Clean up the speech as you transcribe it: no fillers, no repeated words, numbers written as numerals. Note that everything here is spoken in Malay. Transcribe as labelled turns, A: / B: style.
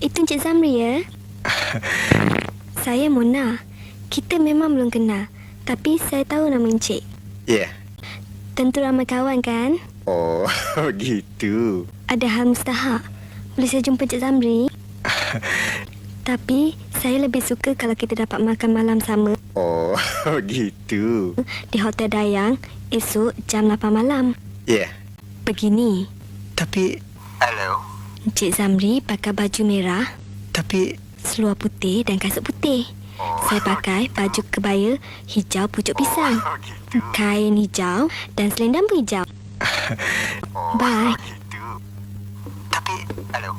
A: Itu Encik Zamri ya? Saya Mona. Kita memang belum kenal. Tapi saya tahu nama Encik.
B: Ya. Yeah.
A: Tentu ramai kawan kan?
B: Oh, gitu.
A: Ada hal mustahak. Boleh saya jumpa Encik Zamri? Tapi saya lebih suka kalau kita dapat makan malam sama.
B: Oh, gitu.
A: Di Hotel Dayang esok jam 8 malam.
B: Ya. Yeah.
A: Begini.
B: Tapi... Halo?
A: Encik Zamri pakai baju merah.
B: Tapi...
A: Seluar putih dan kasut putih. Saya pakai baju kebaya hijau pucuk pisang. Kain hijau dan selendang pun hijau. Bye.
B: Tapi... Halo?